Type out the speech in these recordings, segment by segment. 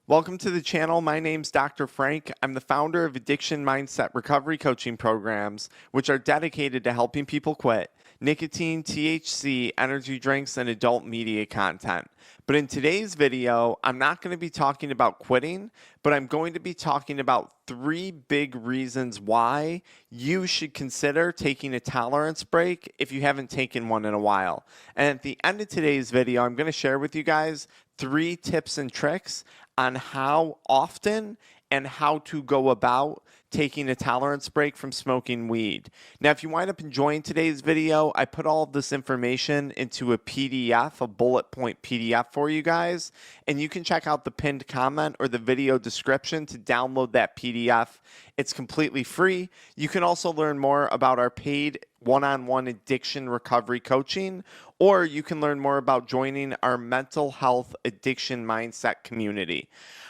Welcome to the channel. My name's Dr. Frank. I'm the founder of Addiction Mindset Recovery Coaching Programs, which are dedicated to helping people quit nicotine, THC, energy drinks, and adult media content. But in today's video, I'm not going to be talking about quitting, but I'm going to be talking about 3 big reasons why you should consider taking a tolerance break if you haven't taken one in a while. And at the end of today's video, I'm going to share with you guys 3 tips and tricks on how often and how to go about taking a tolerance break from smoking weed. Now, if you wind up enjoying today's video, I put all of this information into a PDF, a bullet point PDF for you guys, and you can check out the pinned comment or the video description to download that PDF. It's completely free. You can also learn more about our paid one-on-one addiction recovery coaching, or you can learn more about joining our mental health addiction mindset community.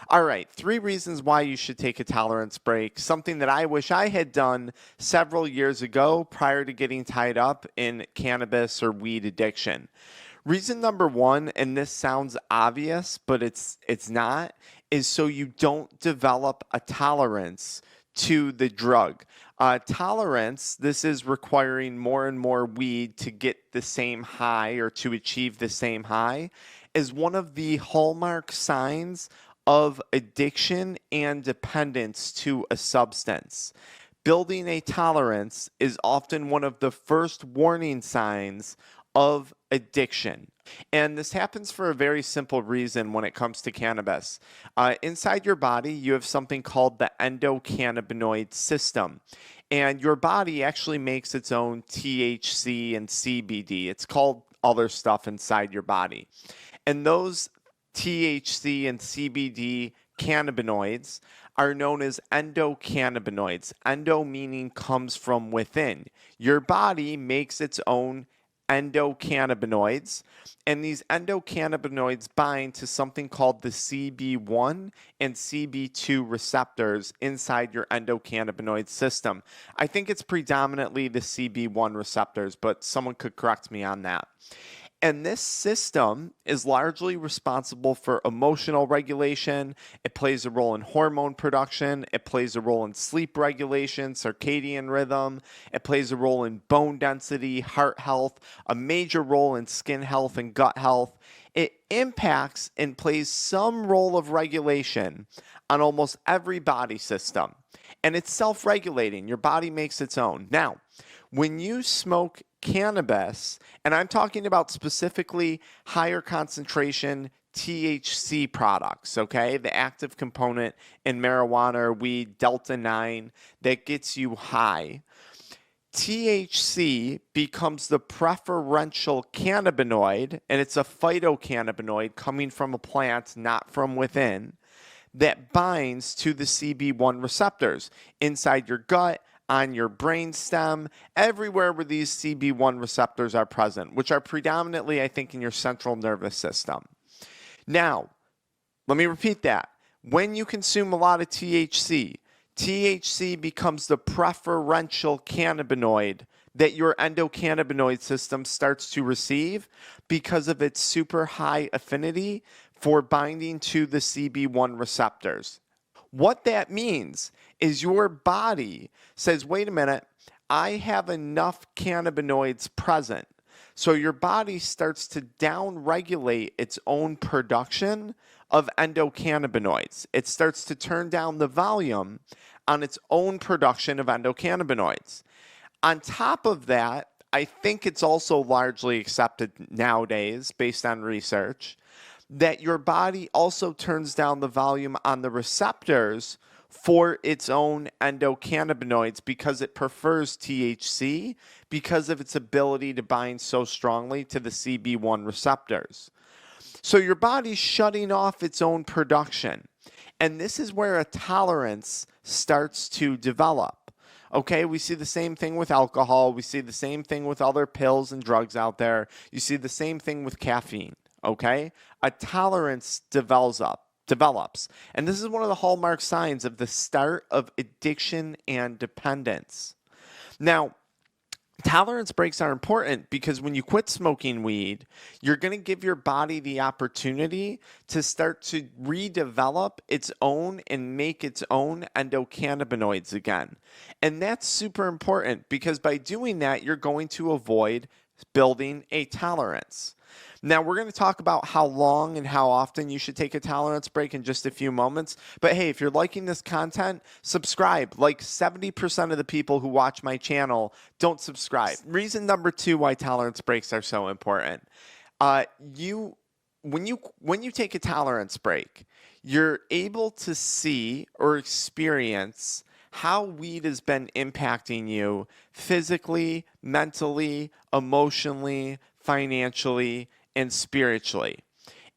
All right, 3 reasons why you should take a tolerance break, something that I wish I had done several years ago prior to getting tied up in cannabis or weed addiction. Reason number 1, and this sounds obvious, but it's not, is so you don't develop a tolerance to the drug. Tolerance, this is requiring more and more weed to get the same high or to achieve the same high, is one of the hallmark signs of addiction and dependence to a substance. Building a tolerance is often one of the first warning signs of addiction. And this happens for a very simple reason when it comes to cannabis. Inside your body, you have something called the endocannabinoid system. And your body actually makes its own THC and CBD. It's called other stuff inside your body. And those THC and CBD cannabinoids are known as endocannabinoids. Endo meaning comes from within. Your body makes its own endocannabinoids, and these endocannabinoids bind to something called the CB1 and CB2 receptors inside your endocannabinoid system. I think it's predominantly the CB1 receptors, but someone could correct me on that. And this system is largely responsible for emotional regulation. It plays a role in hormone production. It plays a role in sleep regulation, circadian rhythm. It plays a role in bone density, heart health, a major role in skin health and gut health. It impacts and plays some role of regulation on almost every body system. And it's self-regulating. Your body makes its own. Now, when you smoke cannabis, and I'm talking about specifically higher concentration THC products, okay? The active component in marijuana or weed, Delta 9, that gets you high. THC becomes the preferential cannabinoid, and it's a phytocannabinoid coming from a plant, not from within, that binds to the CB1 receptors inside your gut, on your brain stem, everywhere where these CB1 receptors are present, which are predominantly, I think, in your central nervous system. Now, let me repeat that. When you consume a lot of THC, THC becomes the preferential cannabinoid that your endocannabinoid system starts to receive because of its super high affinity for binding to the CB1 receptors. What that means is your body says, wait a minute, I have enough cannabinoids present. So your body starts to downregulate its own production of endocannabinoids. It starts to turn down the volume on its own production of endocannabinoids. On top of that, I think it's also largely accepted nowadays, based on research, that your body also turns down the volume on the receptors for its own endocannabinoids because it prefers THC because of its ability to bind so strongly to the CB1 receptors. So your body's shutting off its own production. And this is where a tolerance starts to develop. Okay, we see the same thing with alcohol. We see the same thing with other pills and drugs out there. You see the same thing with caffeine. Okay, a tolerance develops. And this is one of the hallmark signs of the start of addiction and dependence. Now, Tolerance breaks are important because when you quit smoking weed, you're going to give your body the opportunity to start to redevelop its own and make its own endocannabinoids again. And that's super important because by doing that, you're going to avoid building a tolerance. Now, we're going to talk about how long and how often you should take a tolerance break in just a few moments. But hey, if you're liking this content, subscribe. Like 70% of the people who watch my channel don't subscribe. Reason number 2 why tolerance breaks are so important. When you take a tolerance break, you're able to see or experience how weed has been impacting you physically, mentally, emotionally, financially, and spiritually.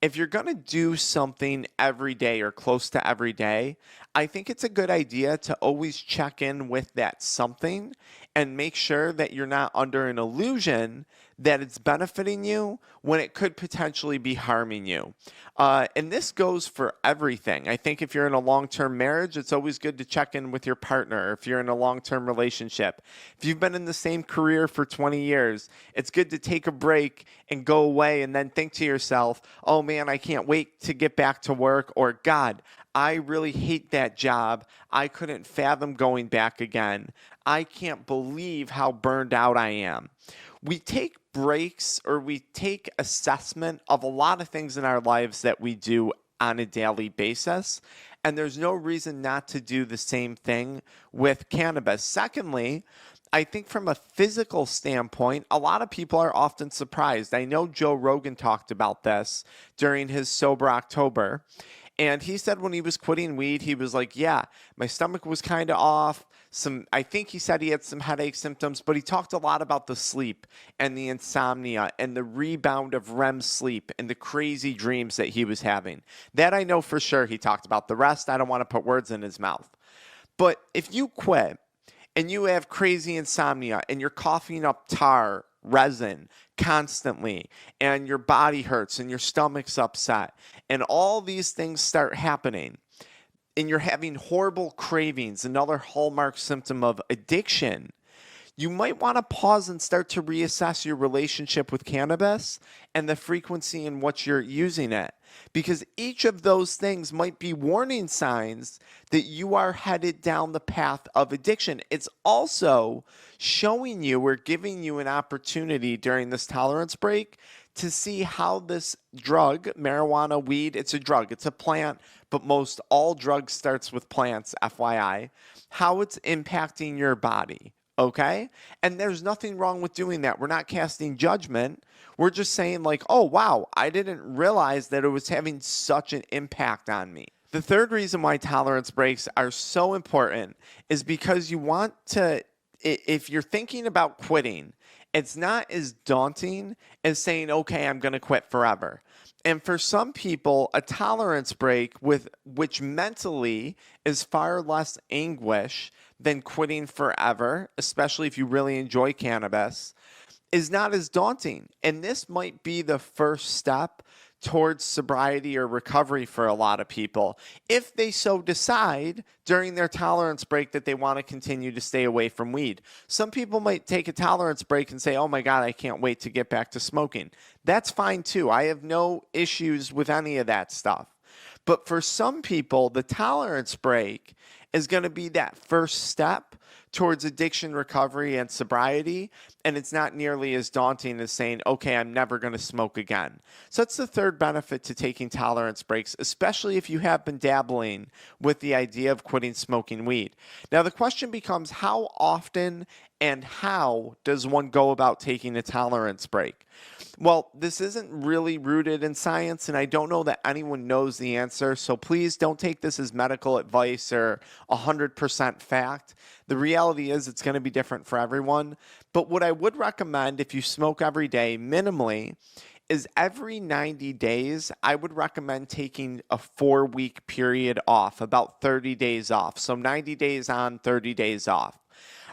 If you're going to do something every day or close to every day, I think it's a good idea to always check in with that something and make sure that you're not under an illusion that it's benefiting you when it could potentially be harming you. And this goes for everything. I think if you're in a long-term marriage, it's always good to check in with your partner. If you're in a long-term relationship, if you've been in the same career for 20 years, it's good to take a break and go away and then think to yourself, oh man, I can't wait to get back to work, or God, I really hate that job. I couldn't fathom going back again. I can't believe how burned out I am. We take breaks or we take assessment of a lot of things in our lives that we do on a daily basis, and there's no reason not to do the same thing with cannabis. Secondly, I think from a physical standpoint, a lot of people are often surprised. I know Joe Rogan talked about this during his Sober October. And he said when he was quitting weed, he was like, yeah, my stomach was kind of off. I think he said he had some headache symptoms, but he talked a lot about the sleep and the insomnia and the rebound of REM sleep and the crazy dreams that he was having. That I know for sure he talked about. The rest, I don't want to put words in his mouth. But if you quit and you have crazy insomnia and you're coughing up tar, resin constantly, and your body hurts and your stomach's upset, and all these things start happening, and you're having horrible cravings, another hallmark symptom of addiction, you might want to pause and start to reassess your relationship with cannabis and the frequency in which you're using it. Because each of those things might be warning signs that you are headed down the path of addiction. It's also showing you or giving you an opportunity during this tolerance break to see how this drug, marijuana, weed, it's a drug, it's a plant, but most all drugs starts with plants, FYI, how it's impacting your body. Okay? And there's nothing wrong with doing that. We're not casting judgment. We're just saying like, oh, wow, I didn't realize that it was having such an impact on me. The third reason why tolerance breaks are so important is because you want to, if you're thinking about quitting, it's not as daunting as saying, okay, I'm going to quit forever. And for some people, a tolerance break which mentally is far less anguish than quitting forever, especially if you really enjoy cannabis, is not as daunting. And this might be the first step towards sobriety or recovery for a lot of people, if they so decide during their tolerance break that they want to continue to stay away from weed. Some people might take a tolerance break and say, oh my God, I can't wait to get back to smoking. That's fine too. I have no issues with any of that stuff. But for some people, the tolerance break is going to be that first step towards addiction recovery and sobriety, and it's not nearly as daunting as saying, okay, I'm never going to smoke again. So that's the third benefit to taking tolerance breaks, especially if you have been dabbling with the idea of quitting smoking weed. Now, the question becomes, how often and how does one go about taking a tolerance break? Well, this isn't really rooted in science, and I don't know that anyone knows the answer, so please don't take this as medical advice or 100% fact. The reality is it's going to be different for everyone, but what I would recommend if you smoke every day minimally is every 90 days, I would recommend taking a 4-week period off, about 30 days off. So 90 days on, 30 days off.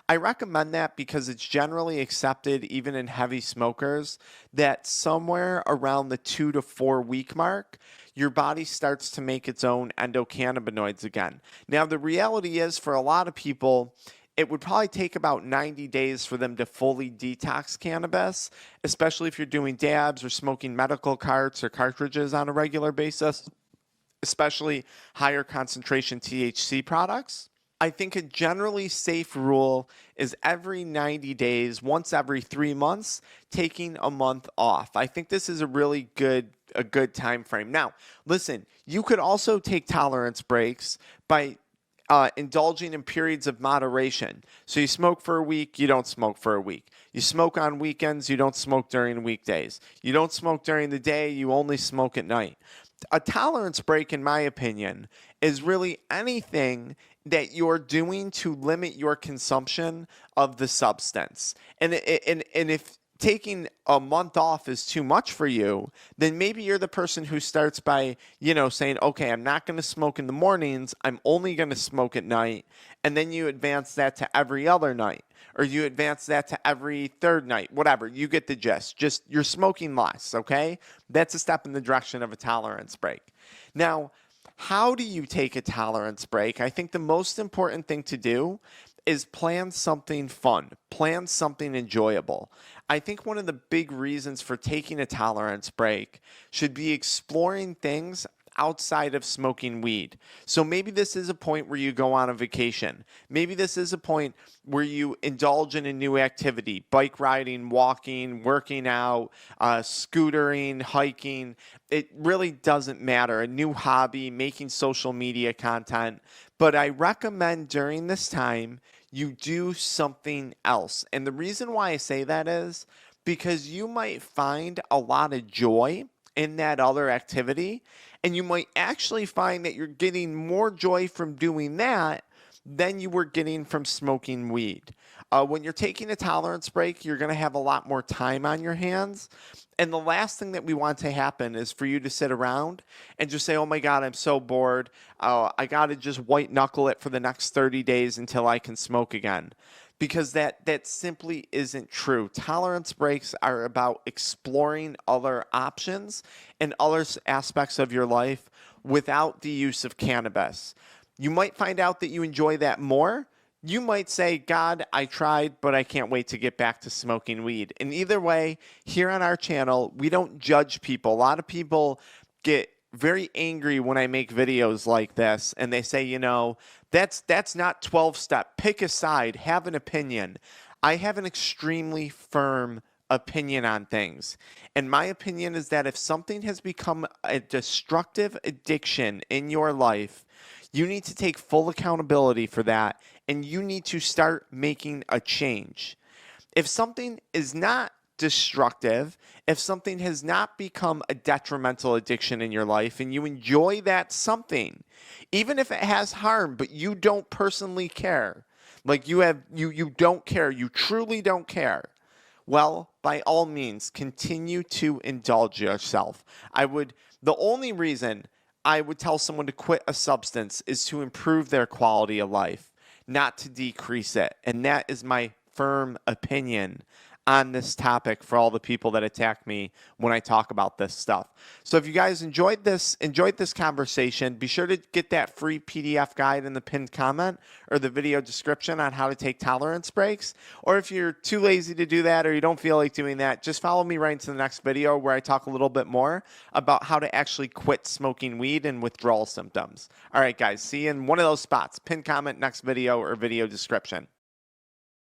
I recommend that because it's generally accepted, even in heavy smokers, that somewhere around the 2 to 4 week mark, your body starts to make its own endocannabinoids again. Now, the reality is for a lot of people, it would probably take about 90 days for them to fully detox cannabis, especially if you're doing dabs or smoking medical carts or cartridges on a regular basis, especially higher concentration THC products. I think a generally safe rule is every 90 days, once every 3 months, taking a month off. I think this is a good time frame. Now, listen, you could also take tolerance breaks by indulging in periods of moderation. So you smoke for a week, you don't smoke for a week. You smoke on weekends, you don't smoke during weekdays. You don't smoke during the day, you only smoke at night. A tolerance break, in my opinion, is really anything that you're doing to limit your consumption of the substance. And if taking a month off is too much for you, then maybe you're the person who starts by, saying, okay, I'm not going to smoke in the mornings. I'm only going to smoke at night. And then you advance that to every other night, or you advance that to every third night, whatever. You get the gist. Just you're smoking less, okay? That's a step in the direction of a tolerance break. Now, how do you take a tolerance break? I think the most important thing to do is plan something fun, plan something enjoyable. I think one of the big reasons for taking a tolerance break should be exploring things outside of smoking weed. So maybe this is a point where you go on a vacation. Maybe this is a point where you indulge in a new activity, bike riding, walking, working out, scootering, hiking. It really doesn't matter. A new hobby, making social media content. But I recommend during this time, you do something else. And the reason why I say that is because you might find a lot of joy in that other activity, and you might actually find that you're getting more joy from doing that than you were getting from smoking weed. When you're taking a tolerance break, you're going to have a lot more time on your hands. And the last thing that we want to happen is for you to sit around and just say, oh my God, I'm so bored. I got to just white knuckle it for the next 30 days until I can smoke again. Because that simply isn't true. Tolerance breaks are about exploring other options and other aspects of your life without the use of cannabis. You might find out that you enjoy that more. You might say, God, I tried, but I can't wait to get back to smoking weed. And either way, here on our channel, we don't judge people. A lot of people get very angry when I make videos like this, and they say, that's not 12-step. Pick a side, have an opinion. I have an extremely firm opinion on things. And my opinion is that if something has become a destructive addiction in your life, you need to take full accountability for that, and you need to start making a change. If something is not destructive, if something has not become a detrimental addiction in your life and you enjoy that something, even if it has harm, but you don't personally care, like you don't care, you truly don't care, well, by all means, continue to indulge yourself. The only reason I would tell someone to quit a substance is to improve their quality of life, not to decrease it. And that is my firm opinion on this topic for all the people that attack me when I talk about this stuff. So if you guys enjoyed this conversation, be sure to get that free PDF guide in the pinned comment or the video description on how to take tolerance breaks. Or if you're too lazy to do that or you don't feel like doing that, just follow me right into the next video where I talk a little bit more about how to actually quit smoking weed and withdrawal symptoms. All right, guys, see you in one of those spots. Pinned comment, next video, or video description.